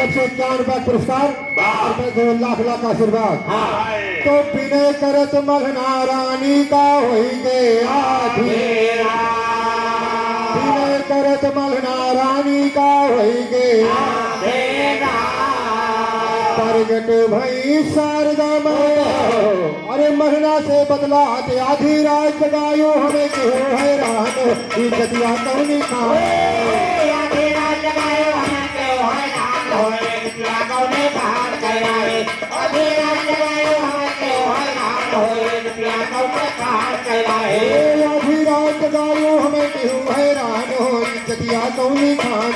तरफ से 51 रुपया पुरस्कार और लाख लाख आशीर्वाद। तो विनय करत मघना रानी का होइगे आधेरा, विनय करत मघना रानी का होइगे आधेरा। प्रगट भई शारदा अरे महीना से बदला ते आधी रात जगायो हमें क्यों हैरान इज्जतिया कौनी खाए आधी रात जगायो हमें क्यों हैरान इज्जतिया कौनी खान कराए आधी रात जगायो हमें क्यों हैरान इज्जतिया कौनी खान कराए आधी रात जगायो हमें क्यों हैरान इज्जतिया कौनी खान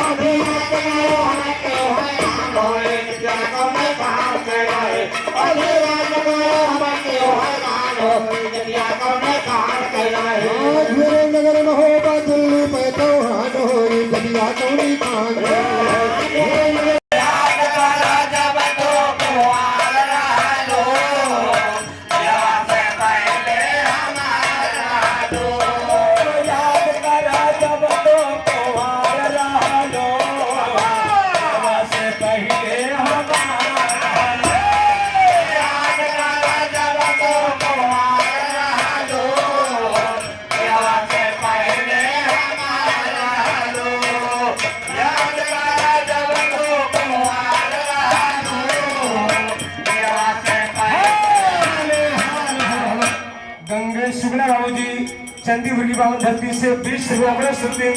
आधी रात जगायो हमें क्यों हैरान इज्जतिया कौनी खान कराए आधी रात जगायो हमें क्यों हैरान इज्जतिया कौनी खान कराए मेरे नगर में हो दिल्ली पे चौहान हो इज्जतिया कौनी खान कराए चंदीपुर की पावन धरती से 20 रुपये सुनते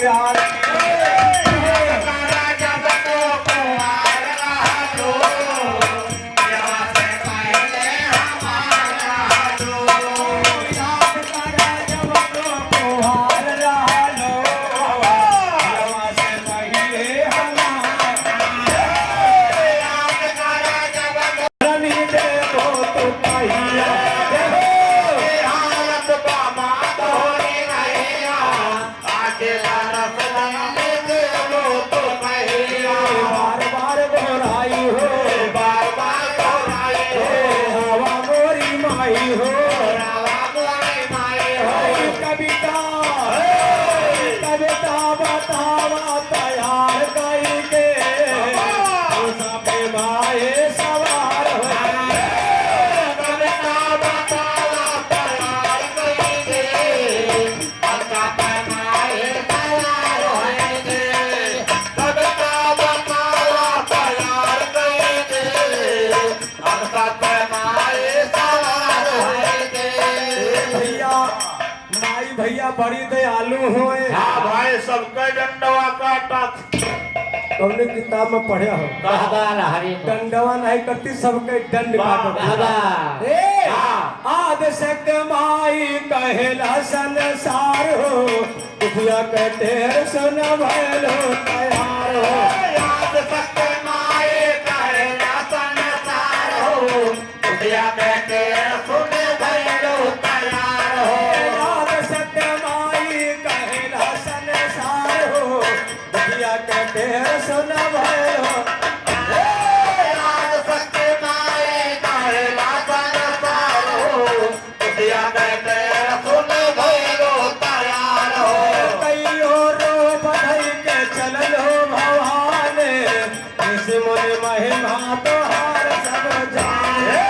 भैया बड़ी दयालु होए। हाँ भाई सबके डंडवा काटा तुमने किताब में पढ़े हो डंडवा नहीं करती सबके दंड काटो आद सक माई कहेला संसार हो दुखिया कहते सुन भैलो तैयार हो याद सक माई कहेला संसार हो दुखिया कहते सुन भैलो तैयार हो सुन भैलो याद सक माई कहेला संसार हो दुखिया कहते सुन भैलो तैयार हो कईयो रो बधाई के चललो भवाने इस मुनि महिमा तो हार सब जाने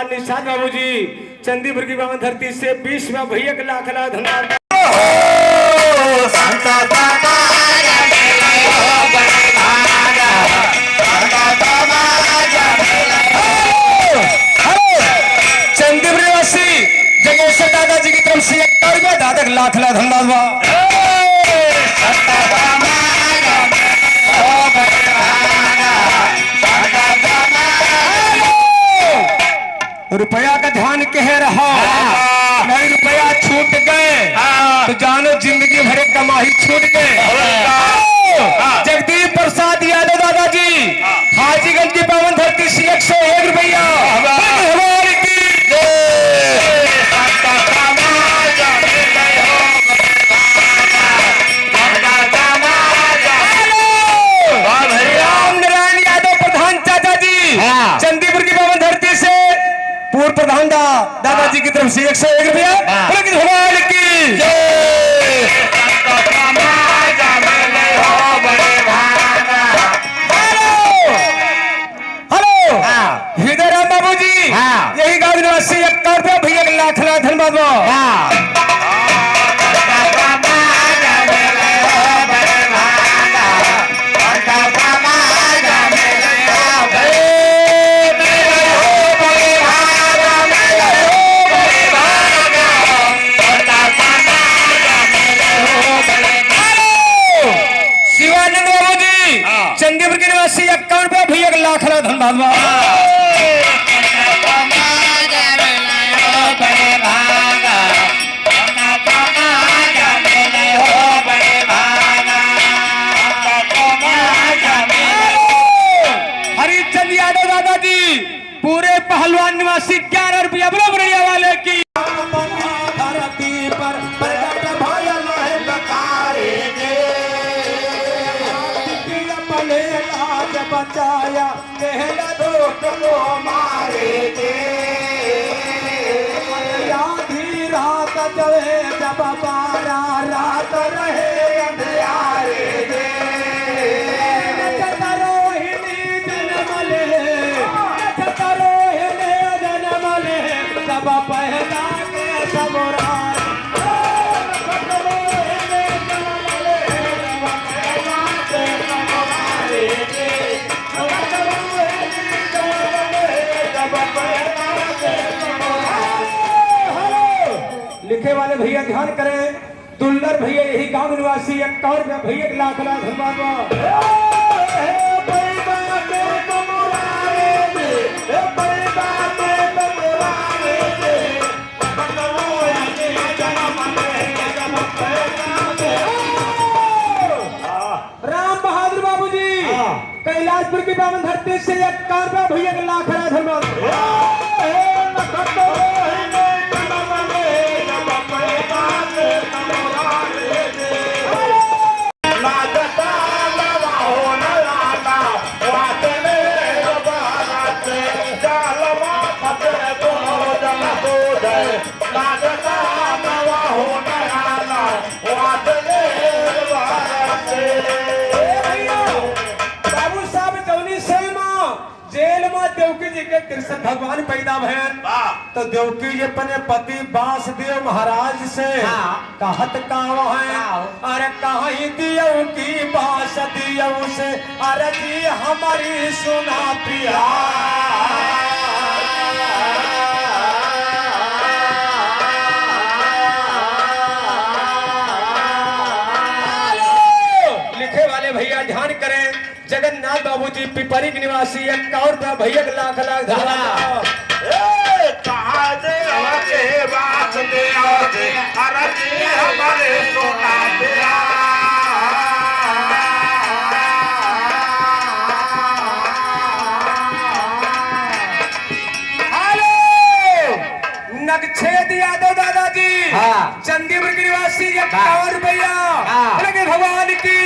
निशान बाबू जी चंदीपुर की पावन धरती से 20 में भैया लाख लाख धन्यवाद। चंदीपुर निवासी जगेश्वर दादाजी की तरफ से 71 रुपये दादा लाख लाख धन्यवाद। रुपया का ध्यान कह रहा नहीं, रुपया छूट गए तो जानो जिंदगी भर कमाई छूट गए। जगदीप प्रसाद यादव दादाजी हाजीगंज की पावन धरती से 101 रुपया भगवान की राम नारायण यादव प्रधान चाचा जी चंदीपुर की पावन धरती से पूर्व प्रधान दादाजी की तरफ से 101 रुपया भगवान की हृदय राम बाबू जी यही गांव निवासी 51 रुपया भैया लाख लाख धन्यवाद। शिवानंद बाबू जी चंदीपुर के निवासी 51 रुपया भैया लाख लाख धन्यवाद। हरिचंद यादव दादाजी पूरे पहलवान निवासी 11 रुपया बोलो बड़िया वाले की धरती पर प्रगट भयल है बकारे गे अपने लाज बचाया कहला दोस्त को मारे गे आधी रात जले जब बारा रात रहे अंधियारे गे सब पहला के सब लिखे वाले भैया ध्यान करें, दुल्लर भैया यही गांव निवासी 51 रुपया भैया लाख लाख धन्यवाद। राम बहादुर बाबू जी कैलाशपुर की पावन धरती से 51 रुपया भैया लाख लाख धन्यवाद। बाबू साहब जौनी जेल में देवकी जी के कृष्ण भगवान पैदा भैन तो देवकी जी अपने पति बासदेव महाराज से कहत काव है अरे कहीं दियो की बास दियो से अरे जी हमारी सुना प्रिया भैया ध्यान करें, जगन्नाथ बाबू जी पिपरी के निवासी 51 रुपया भैया लाख लाख धन्यवाद। नगछेद यादव दादाजी चंदीपुर के निवासी 51 रुपया भगवान की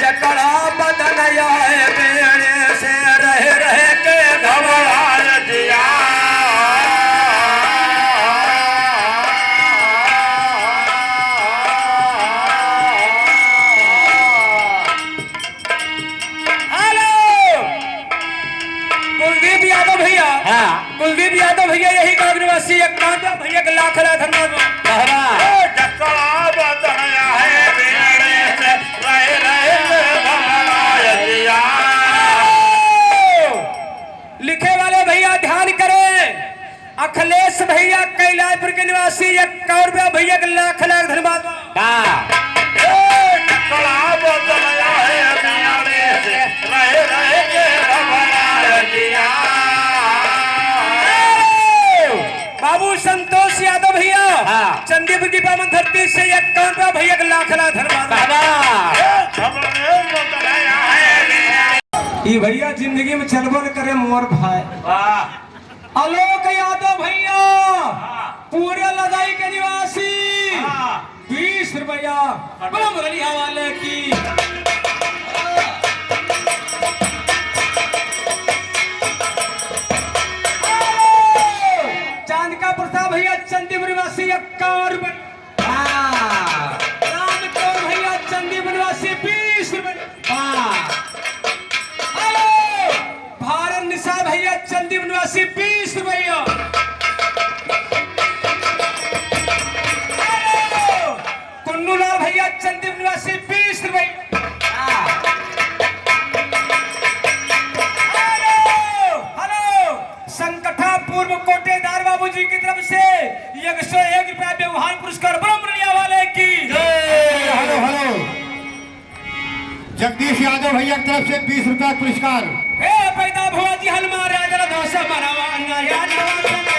चकड़ा बदन आए बेड़े से रह रह के घबराए दिया कुलदीप यादव भैया यही गांव निवासी 51 भैया लाख लाख धन्यवाद। है जिंदगी में चलबो न करे मोर भाई आलोक यादव भैया पूरे लदाई के निवासी 20 रुपया बड़ा मुरलिया वाले की चांद का प्रताप भैया चंदीपुर निवासी 51 रुपये राम कौर भैया चंदीपुर निवासी 20 रुपये भारत निशा भैया चंदीपुर निवासी 20 रुपया कुन्नूलाल भैया चंदीपुर निवासी 20 रुपये संकटा पूर्व कोटेदार बाबूजी की तरफ से 101 रुपया व्यवहार पुरस्कार ब्रह्मलिया वाले की हेलो हेलो जगदीश यादव भैया की तरफ से 20 रुपया पुरस्कार। हे पैदा भुआ जी हलमा राजा दोसा मरावा अन्ना याद नवाज़ने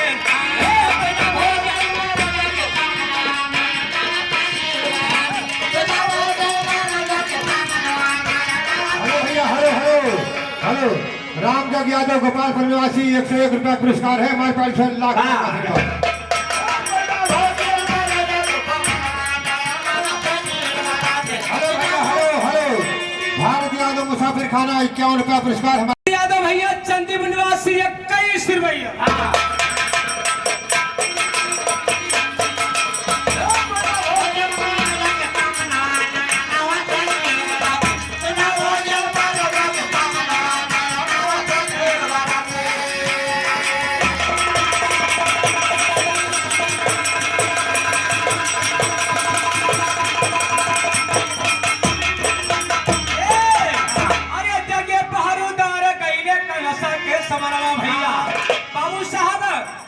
हे पैदा भुआ जी हेलो भैया हेलो हेलो हेलो राम जग यादव गोपालपुर निवासी 101 रुपया पुरस्कार है हमारे पास 6 लाख का आशीर्वाद। हेलो भैया हेलो हेलो भारत यादव मुसाफिर खाना 51 रुपया पुरस्कार हमारे यादव भैया चंदीपुर निवासी 21 रुपया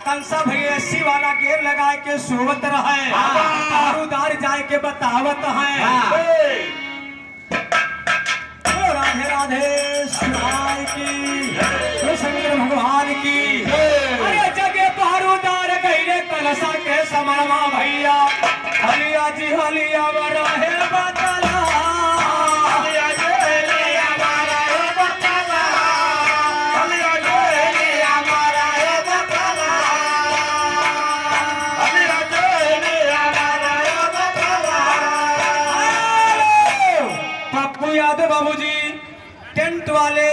कंसा भैया अस्सी वाला गेर लगा के सोवत रहे दारूदार जाए के बतावत है राधे राधे शिवाय की शंकर भगवान की अरे जगे पहाड़ूदार गईले कलसा के समरमा भैया हलिया जी हलिया रहे बतला बाबूजी टेंट वाले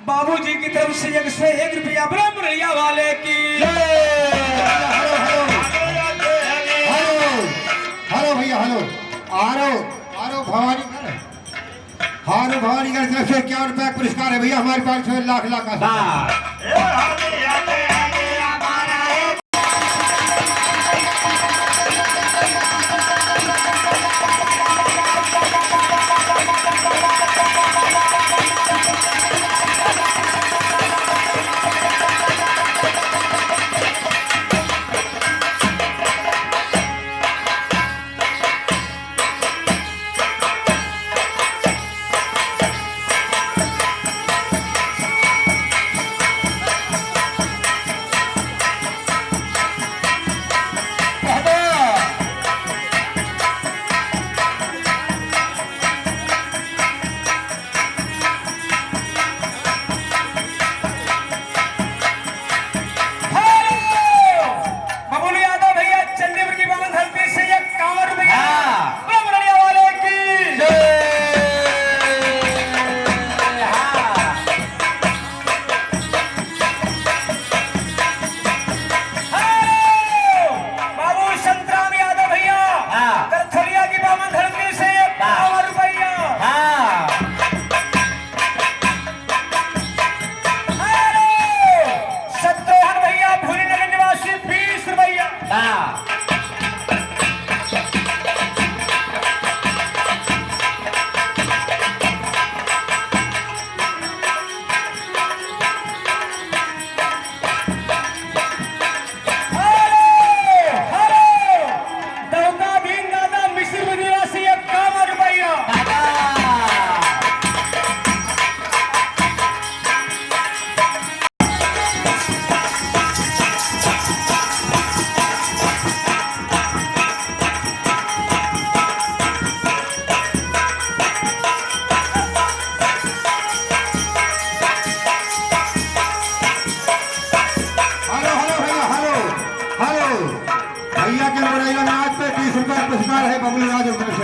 बाबूजी की तरफ से 101 रुपया ब्रह्मलिया वाले की हेलो हेलो भैया हेलो आरो आरो भवानी हारो भवानी की तरफ से 51 रुपया पुरस्कार है भैया हमारे पास 6 लाख का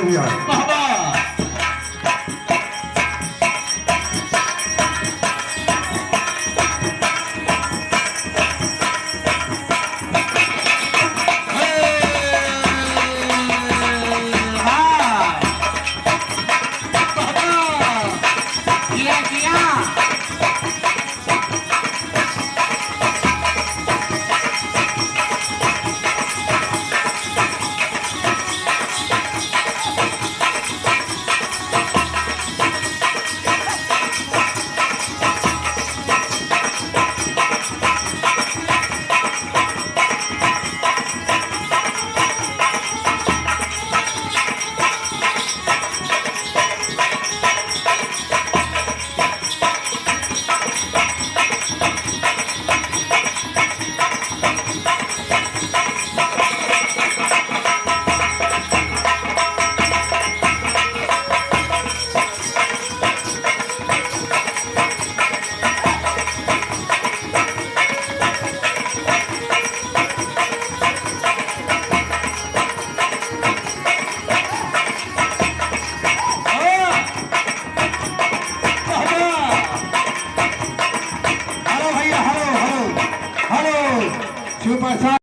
भैया। बाबा सुपर स्टार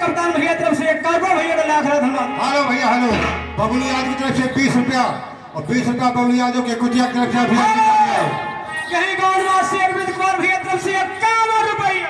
कप्तान भैया तरफ से एक कार्गो भैया का लाख धन्यवाद। हेलो भैया हेलो। बबलू यादव की तरफ से 20 रुपया और 20 रुपया बबलू यादव के कुटिया की तरफ से यही गाँव निवासी अरविंद कुमार भैया तरफ से 51 रुपया।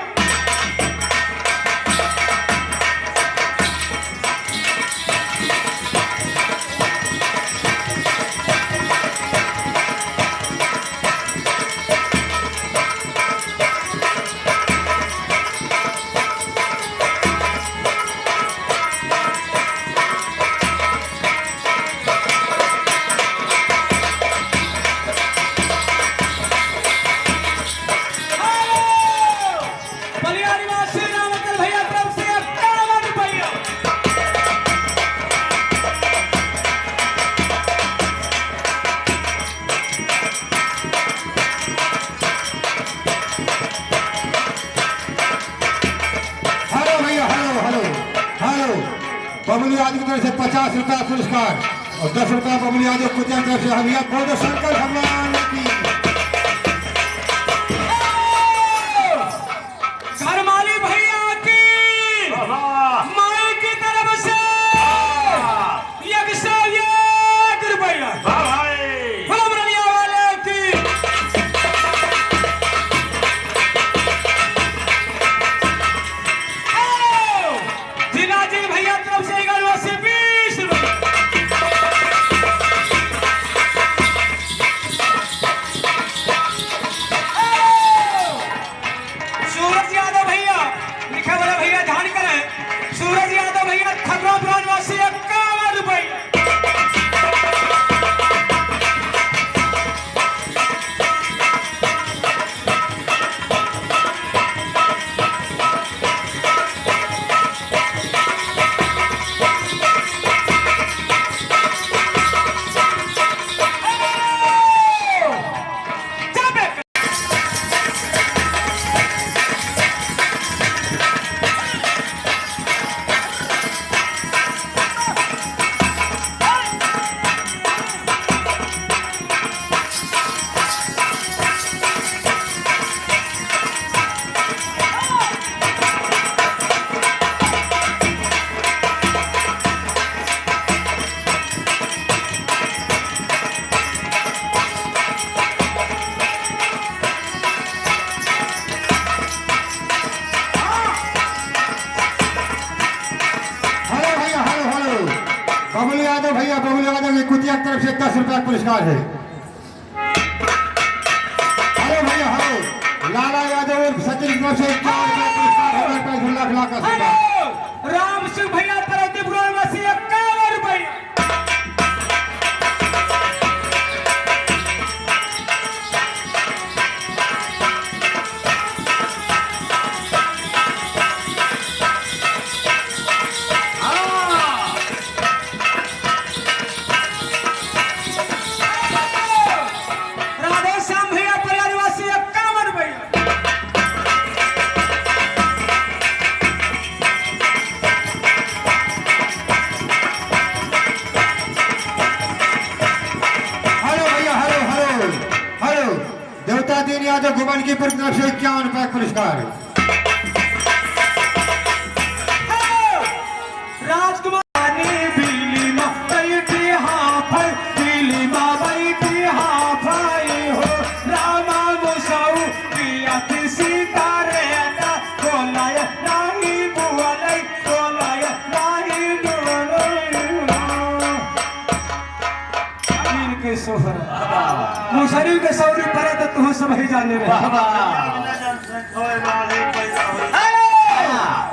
बबलू यादव की तरफ से 50 रुपया पुरस्कार और 10 रुपया बबलू यादव कुटिया की तरफ से हरिया बोल शंकर भगवान की। घरमाली भैया की माई की तरफ से 101 रुपया। फुलमरिया वाले की जिनाजी भैया तरफ से 20 रुपया। तरफ से 10 रुपया पुरस्कार है। हेलो भैया हेलो, लाला यादव और सचिन की तरफ से 4 रुपया पुरस्कार है। हमारे पास लाख लाख का आशीर्वाद। हेलो राम सिंह भैया तरफ वासी 51 रुपया। दिन यादव घुमन की तरफ से 51 रुपया पुरस्कार। राजकुमार मुशरी के सौरी पर तो तू सब ही जाने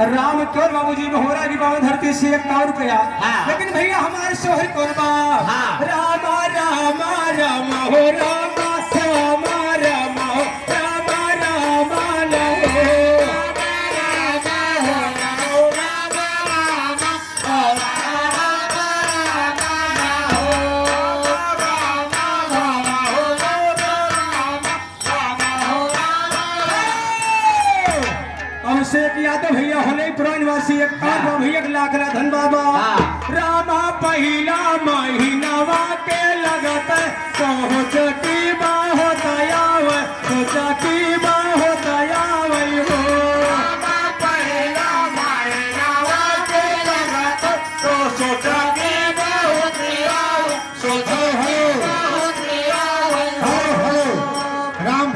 राम क्यों बाबूजी महोरा की बाबू धरती से 51 रुपया। लेकिन भैया हमारे सोहर कौन बाप रामा रामा रामा हो रामा रामा रामा हो रामा रामा यादव भैया होने पुरानवासी 51 भैया लाख लाख धन बाबा। रामा पहिला महीनावा के लगत पहुँच की बाहो दयाव सोचा की बाहो दयाव हो रामा पहिला महीनावा के लगत तो सोचा की बाहो दयाव सोचा हो राम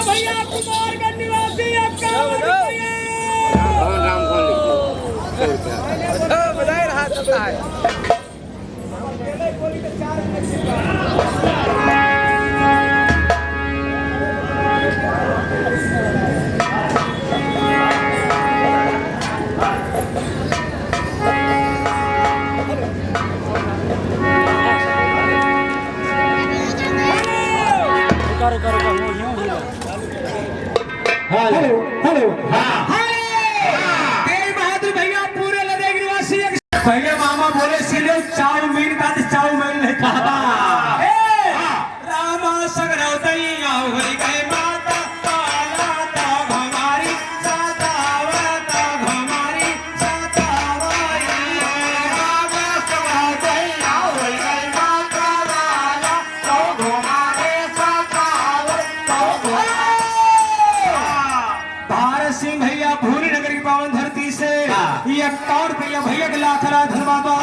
भैया कुमार का निवासी 51 रुपया। बधाई रहा चलता है। हेलो हेलो तेरे बहादुर भैया पूरे लदेग निवासी भैया मामा बोले सिले चाउमीन का चाउमीन नहीं खाता रामा सगरव दैया होई गए माता पाला ता हमारी सतावता हमारी सतावाई रामा सगरव दैया होई गए माता पाला तो हमारे सतावता भारत सिंह भैया भूरी नगर की पावन धरती से 51 रुपया भैया के लाख लाख धन बाबा।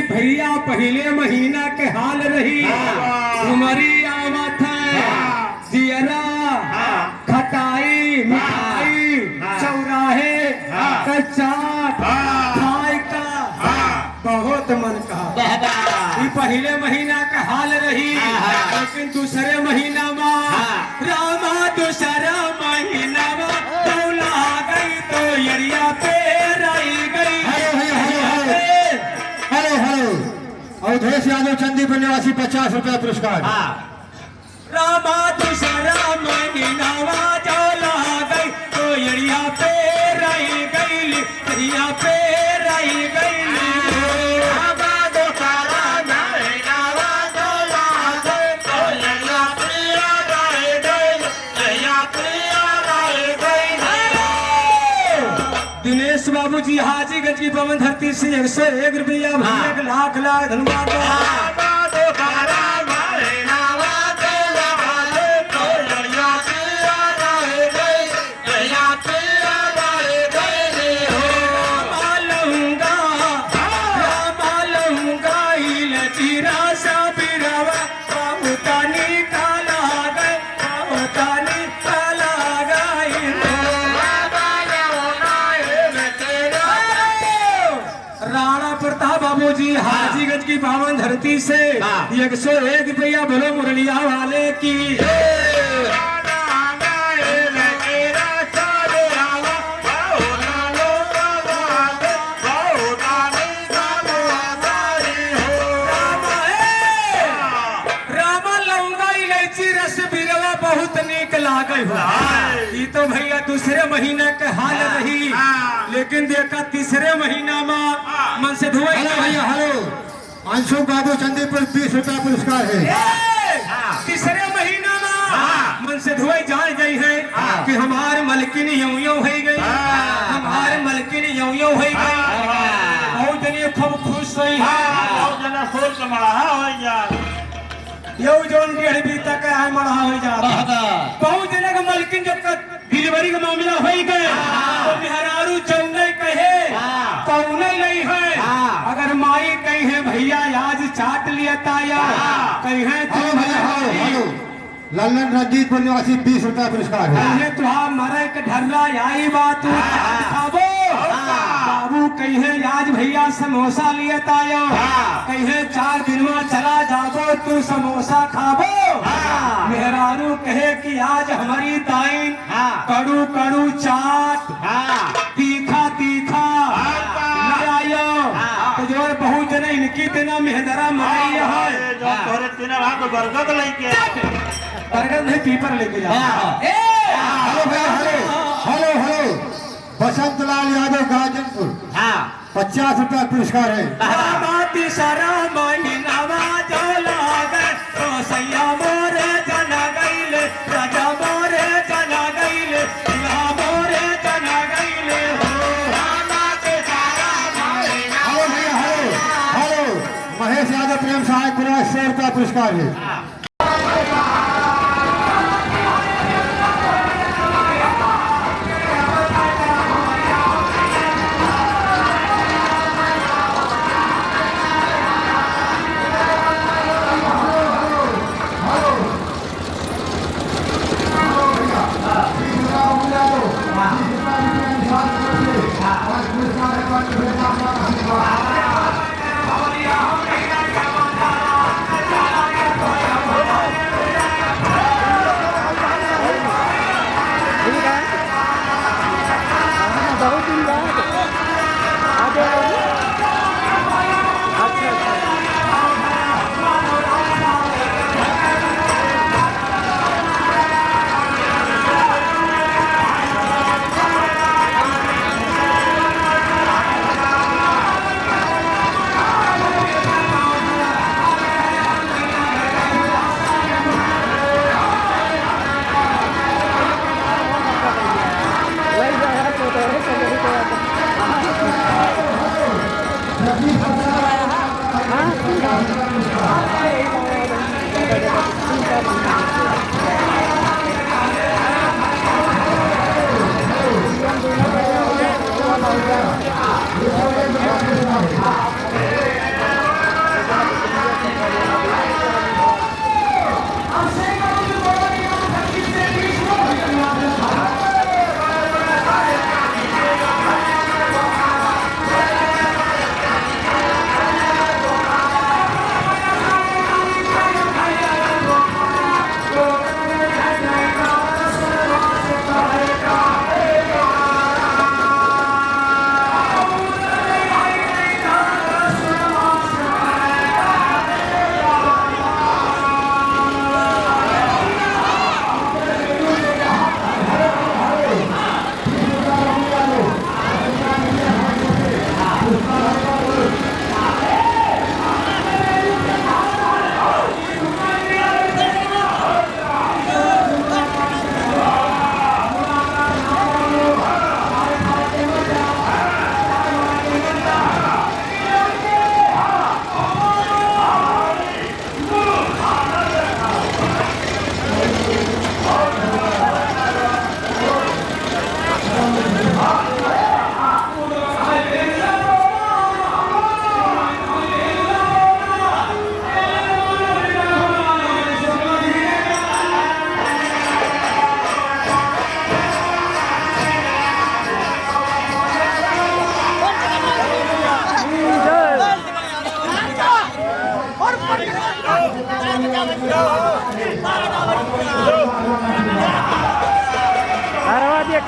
भैया पहले महीना के हाल रही घुमरी आवत है जियरा खटाई मिठाई चौराहे कच्चा खाई का बहुत मन का ये पहले महीना का हाल रही लेकिन दूसरे महीना में रामा दूसरा चंदीपुर निवासी 50 रुपया पुरस्कार। रामा दूसरा महीनावा जो लागई कोयरिया पे रही गईली कहिया पे रही गईली रामा दूसरा महीनावा जो लागई कोयरिया पे रही गईली कहिया पे रही गईली। दिनेश बाबू जी हाजीगंज की पवन धरती से 101 रुपया 1 लाख धन्यवाद। राणा प्रताप बाबू जी हाजीगंज की पावन धरती से 101 रुपया भलो मुरलिया वाले की। बहुत नीक लागल ये तो भैया दूसरे महीना के हाल रही, लेकिन देखा तीसरे महीना में मन से धुआं। हेलो भैया हेलो, अंशु बाबू चंदीपुर 20 रुपया पुरस्कार है। तीसरे महीना में मन से धुआं जान गई है कि हमारे मलकिन यूं यूं हो गई, हमारे मलकिन यूं यूं हो गई। बहुत जने खूब खुश हुई है, बहुत जना सोच कमा है यो जोन डेढ़ बी तक है मरा हो जा रहा। बहुत जने का मलकिन जब डिलीवरी का मामला हो गए तो मेहरारू चौने कहे कौने नहीं है। अगर माई कही है भैया आज चाट लिया ताया कही है तो हेलो लल्लन रंजीतपुर निवासी 20 रुपया पुरस्कार है। तुहार मरे के ढर्रा आई बात खाबो बाबू कही है आज भैया समोसा लिए तायो कही है 4 दिन में चला जाबो तू समोसा खाबो। मेहरारू कहे कि आज हमारी ताइन कड़ू कड़ू चाट तीखा तीखा ले आयो तो जो बहुत जने इनकी तेना मेहदरा माई है बरगद नहीं पीपर लेके जा। हेलो भैया हेलो हेलो हेलो, बसंत लाल यादव गाजनपुर 50 रुपया पुरस्कार है। सारा महीनावा जो लागे तो सैया मोरे जना गईले राजा मोरे जना गईले मोरे जना गईले हेलो भैया हेलो हेलो, महेश यादव प्रेम सहायक 100 रुपया पुरस्कार है।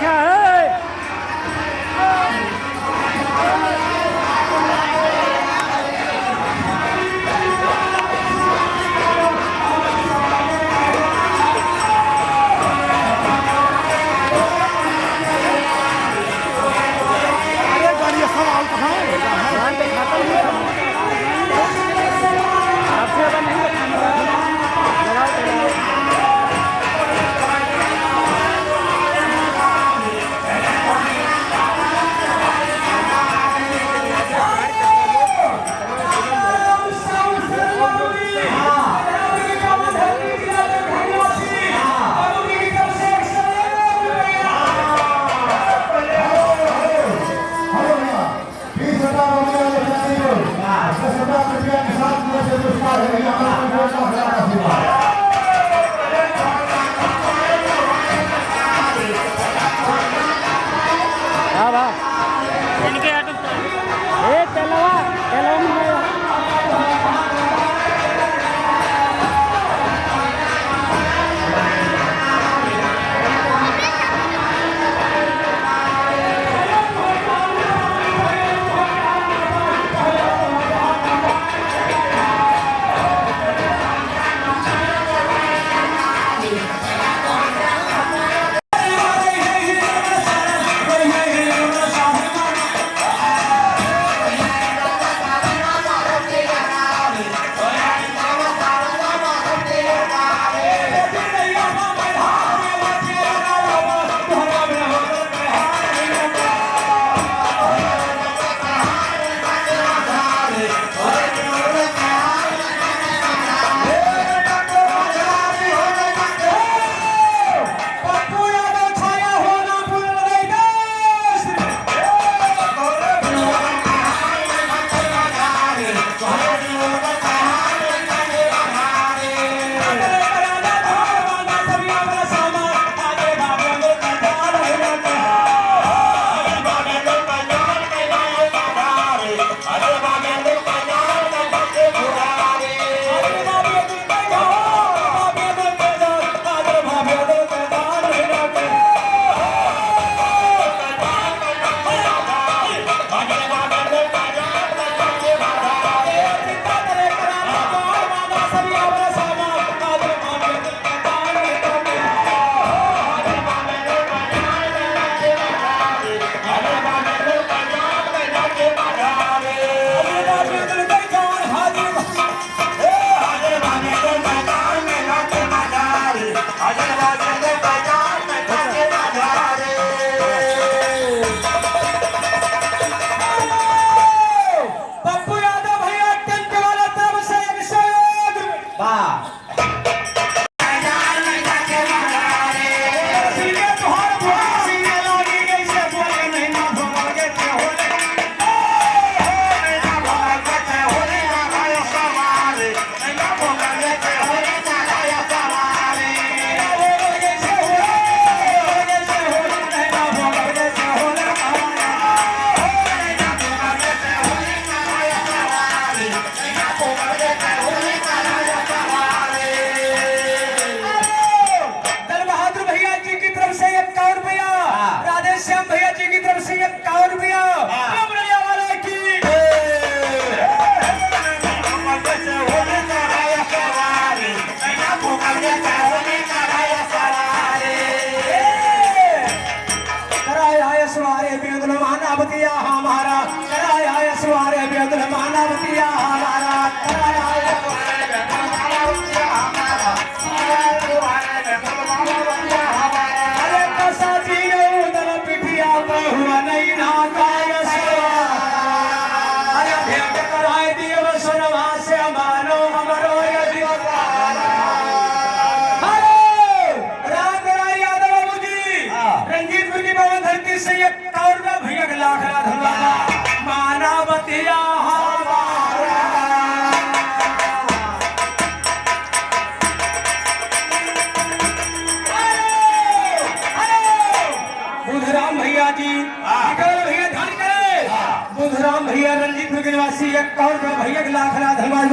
क्या है? अरे गाड़ी सवाल कहाँ है? यहाँ पे खाता नहीं है। आपसे ज़्यादा नहीं रखना है। बुधराम भैया रंजीत के निवासी एक और भैया के लाख रात हलवाई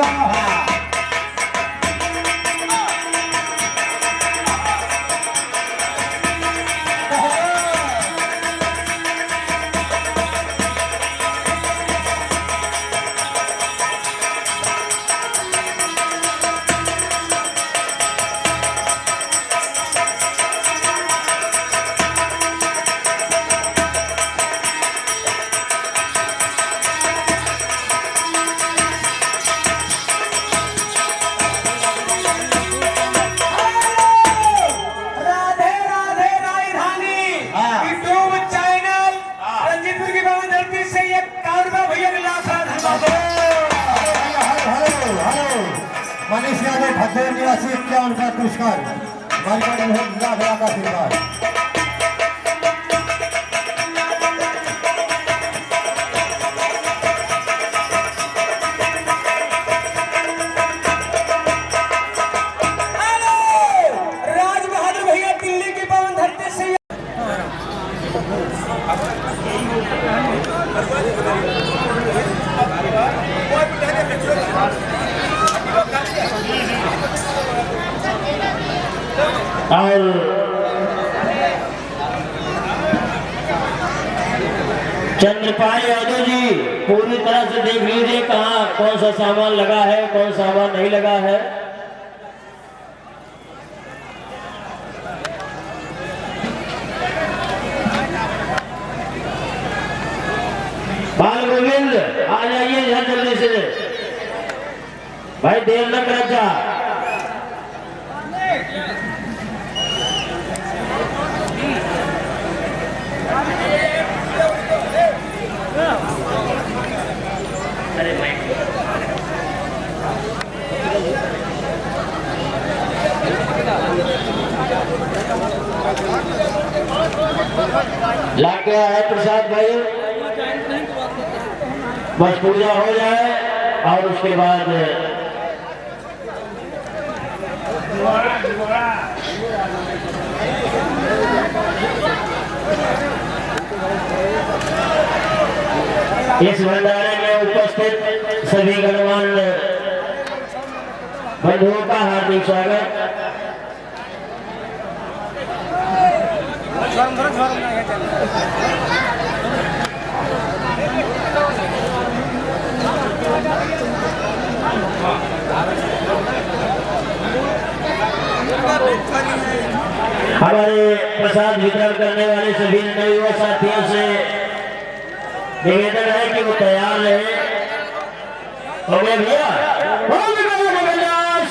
भद्दे निवासी 51 का पुरस्कार हमारे लाख लाख आशीर्वाद। राज बहादुर भैया दिल्ली की पवन धरती से और चंद्रपाल यादव जी पूरी तरह से देख लीजिए कहाँ कौन सा सामान लगा है कौन सा सामान नहीं लगा है। बाल गोविंद आ जाइए यहाँ जल्दी से भाई, देर न कर जा। लाके है प्रसाद भाई, बस पूजा हो जाए और उसके बाद इस भंडारे में उपस्थित सभी गणमान्य बंधुओं का हार्दिक स्वागत। हमारे प्रसाद वितरण करने वाले सभी नवयुवा साथियों से निवेदन है कि वो तैयार रहे। हो गया भैया,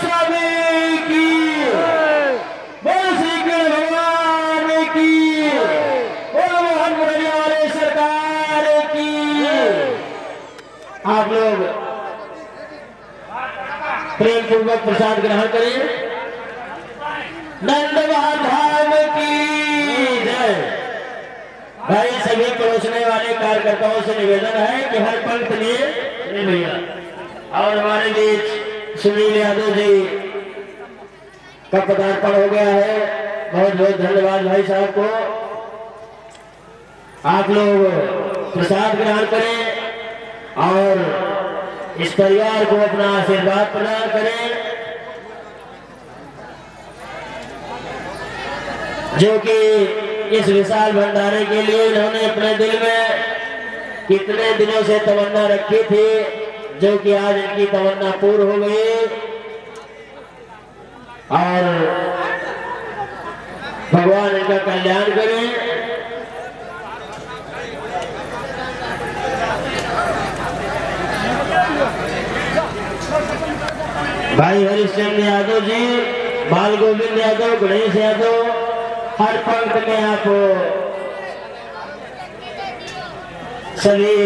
स्वामी की, बोल श्री कृष्ण भगवान की, बोल मोहन मुरली वाले सरकार की। आप लोग प्रेम पूर्वक प्रसाद ग्रहण करें। नंद महाधाम की जय। भाई सभी परोसने वाले कार्यकर्ताओं से निवेदन है कि हर पंक्ति लिए भैया। और हमारे बीच सुनील यादव जी का पदार्पण हो गया है, बहुत बहुत धन्यवाद भाई साहब को। आप लोग प्रसाद ग्रहण करें और इस परिवार को अपना आशीर्वाद प्रदान करें, जो कि इस विशाल भंडारे के लिए इन्होंने अपने दिल में कितने दिनों से तमन्ना रखी थी, जो कि आज इनकी तमन्ना पूर्ण हो गई। और भगवान इनका कल्याण करें। भाई हरिश्चंद्र यादव जी, बाल गोविंद यादव, गणेश यादव, हर पंक्ति में आप सभी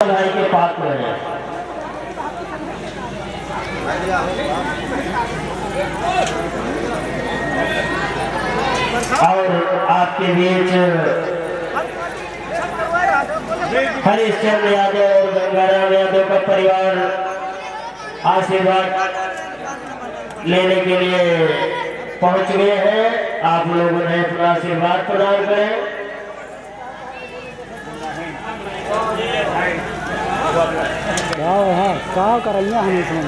भाई के पात्र हैं। और आपके बीच हरिश्चंद्र यादव और गंगाराम यादव का परिवार आशीर्वाद लेने के लिए पहुंच गए हैं। आप लोगों ने अपना आशीर्वाद प्रदान करें। क्या करिए हमें समझ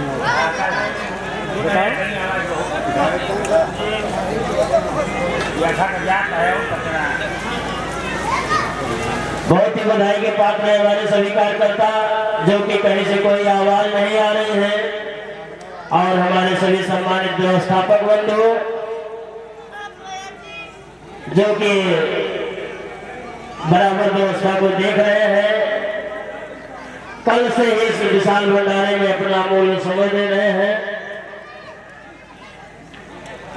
बहुत ही बधाई के पात्र है हमारे सभी कार्यकर्ता, जो कि कहीं से कोई आवाज नहीं आ रही है। और हमारे सभी सम्मानित व्यवस्थापक बंधु, जो कि बराबर व्यवस्था को देख रहे हैं, कल से इस विशाल भंडारे में अपना मूल्य समझ ले रहे हैं।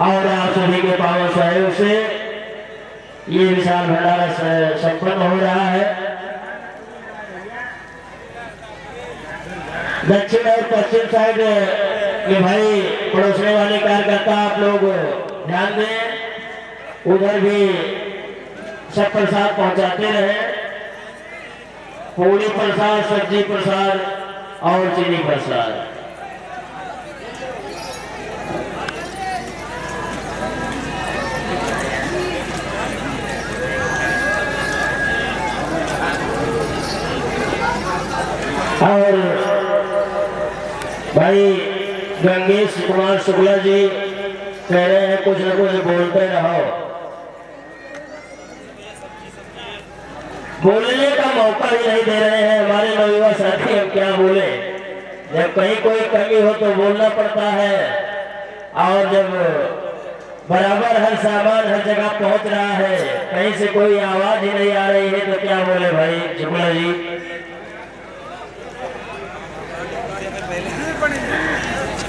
और आप सभी के पावन सहयोग से ये विशाल भंडारा संपन्न हो रहा है। दक्षिण और पश्चिम साइड कि भाई पड़ोसने वाले कार्यकर्ता आप लोग ध्यान दें, उधर भी सब प्रसाद पहुंचाते रहे, पूरी प्रसाद, सब्जी प्रसाद और चीनी प्रसाद। और भाई गंगेश कुमार शुक्ला जी कह रहे हैं कुछ न कुछ बोलते रहो। बोलने का मौका ही नहीं दे रहे हैं हमारे नवयुवा साथी। हम क्या बोले, जब कहीं कोई कमी हो तो बोलना पड़ता है, और जब बराबर हर सामान हर जगह पहुंच रहा है, कहीं से कोई आवाज ही नहीं आ रही है तो क्या बोले भाई शुक्ला जी।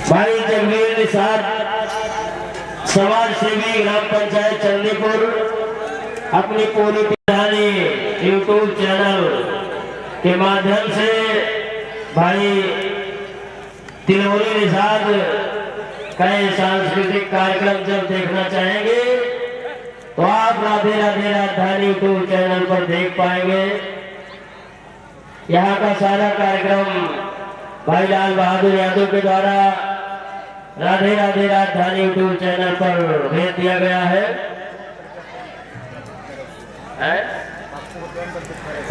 भाई जगवीर निषाद समाज सेवी ग्राम पंचायत चंदीपुर अपनी पूरी कहानी यूट्यूब चैनल के माध्यम से भाई तिलोरी निषाद कई सांस्कृतिक कार्यक्रम जब देखना चाहेंगे तो आप राधे राधे राजधानी यूट्यूब चैनल पर देख पाएंगे। यहाँ का सारा कार्यक्रम भाई लाल बहादुर यादव के द्वारा राधे राधे राजधानी यूट्यूब चैनल पर भेज दिया गया है।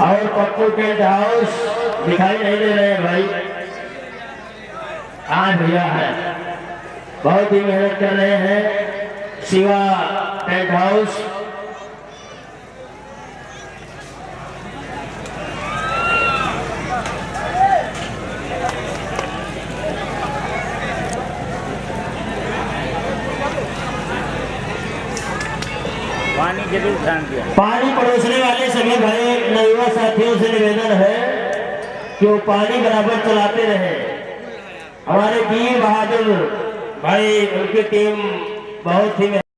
और पप्पू टेंट हाउस दिखाई नहीं दे रहे हैं भाई, आज भैया है, बहुत ही मेहनत कर रहे हैं शिवा टेंट हाउस। पानी के भी ध्यान दिया। पानी परोसने वाले सभी भाई नवयुवा साथियों से निवेदन है कि वो पानी बराबर चलाते रहे। हमारे वीर बहादुर भाई, उनकी टीम बहुत ही